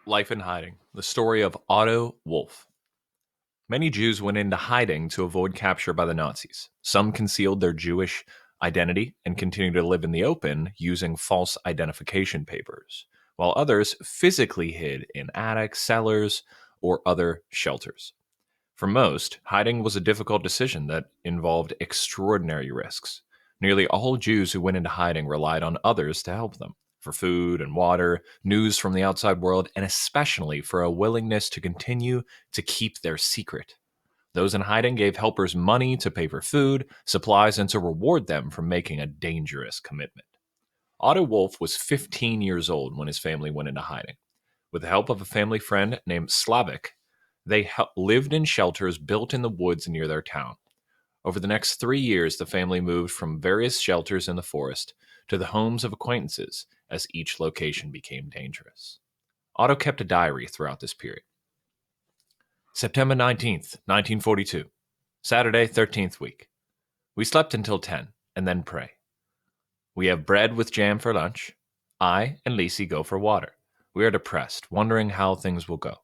Life in Hiding, the story of Otto Wolf. Many Jews went into hiding to avoid capture by the Nazis. Some concealed their Jewish identity and continued to live in the open using false identification papers, while others physically hid in attics, cellars, or other shelters. For most, hiding was a difficult decision that involved extraordinary risks. Nearly all Jews who went into hiding relied on others to help them for food and water, news from the outside world, and especially for a willingness to continue to keep their secret. Those in hiding gave helpers money to pay for food, supplies, and to reward them for making a dangerous commitment. Otto Wolf was 15 years old when his family went into hiding. With the help of a family friend named Slavik, they lived in shelters built in the woods near their town. Over the next 3 years, the family moved from various shelters in the forest to the homes of acquaintances as each location became dangerous. Otto kept a diary throughout this period. September 19th, 1942. Saturday, 13th week. We slept until 10 and then pray. We have bread with jam for lunch. I and Lisi go for water. We are depressed, wondering how things will go.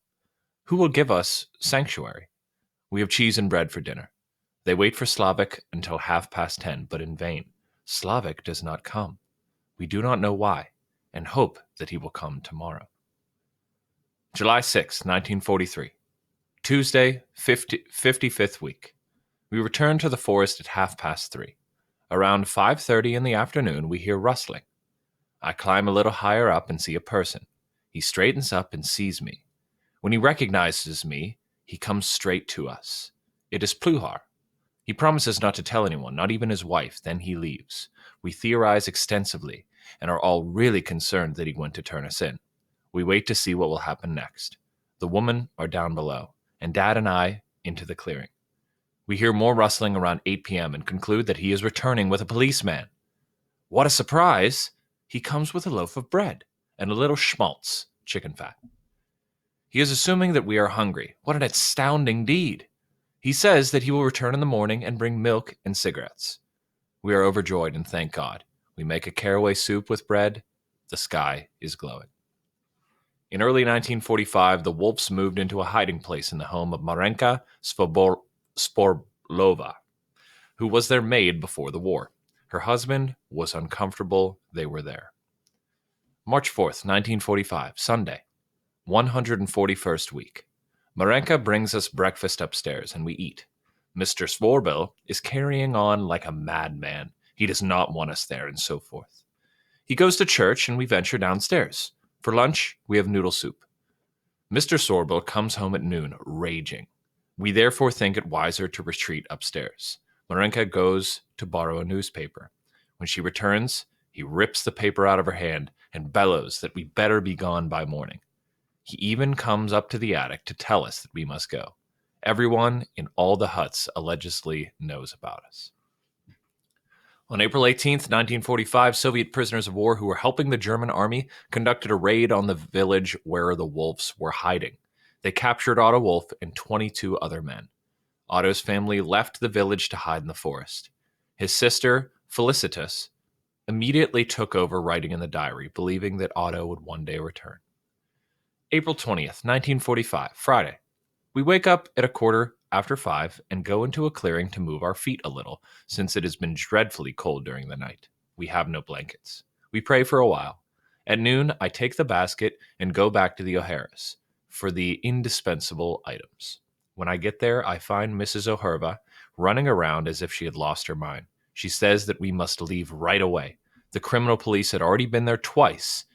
Who will give us sanctuary? We have cheese and bread for dinner. They wait for Slavik until 10:30, but in vain. Slavik does not come. We do not know why, and hope that he will come tomorrow. July 6th, 1943. Tuesday, 55th week. We return to the forest at 3:30. Around 5:30 in the afternoon, we hear rustling. I climb a little higher up and see a person. He straightens up and sees me. When he recognizes me, he comes straight to us. It is Pluhar. He promises not to tell anyone, not even his wife, then he leaves. We theorize extensively and are all really concerned that he went to turn us in. We wait to see what will happen next. The women are down below, and Dad and I into the clearing. We hear more rustling around 8 p.m. and conclude that he is returning with a policeman. What a surprise! He comes with a loaf of bread and a little schmaltz, chicken fat. He is assuming that we are hungry. What an astounding deed! He says that he will return in the morning and bring milk and cigarettes. We are overjoyed and thank God. We make a caraway soup with bread. The sky is glowing. In early 1945, the Wolfs moved into a hiding place in the home of Marenka Sporlova, who was their maid before the war. Her husband was uncomfortable. They were there. March 4th, 1945, Sunday, 141st week. Marenka brings us breakfast upstairs, and we eat. Mr. Svorbel is carrying on like a madman. He does not want us there, and so forth. He goes to church, and we venture downstairs. For lunch, we have noodle soup. Mr. Sorbel comes home at noon, raging. We therefore think it wiser to retreat upstairs. Marenka goes to borrow a newspaper. When she returns, he rips the paper out of her hand and bellows that we better be gone by morning. He even comes up to the attic to tell us that we must go. Everyone in all the huts allegedly knows about us. On April 18th, 1945, Soviet prisoners of war who were helping the German army conducted a raid on the village where the Wolves were hiding. They captured Otto Wolf and 22 other men. Otto's family left the village to hide in the forest. His sister, Felicitas, immediately took over writing in the diary, believing that Otto would one day return. April 20th, 1945, Friday. We wake up at 5:15 and go into a clearing to move our feet a little, since it has been dreadfully cold during the night. We have no blankets. We pray for a while. At noon, I take the basket and go back to the O'Hara's for the indispensable items. When I get there, I find Mrs. O'Herva running around as if she had lost her mind. She says that we must leave right away. The criminal police had already been there twice,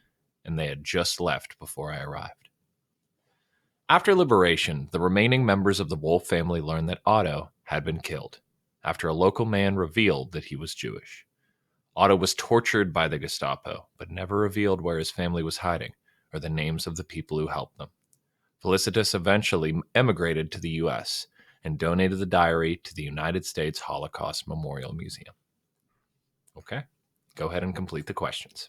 and they had just left before I arrived. After liberation, the remaining members of the Wolf family learned that Otto had been killed, after a local man revealed that he was Jewish. Otto was tortured by the Gestapo, but never revealed where his family was hiding or the names of the people who helped them. Felicitas eventually emigrated to the U.S. and donated the diary to the United States Holocaust Memorial Museum. Okay, go ahead and complete the questions.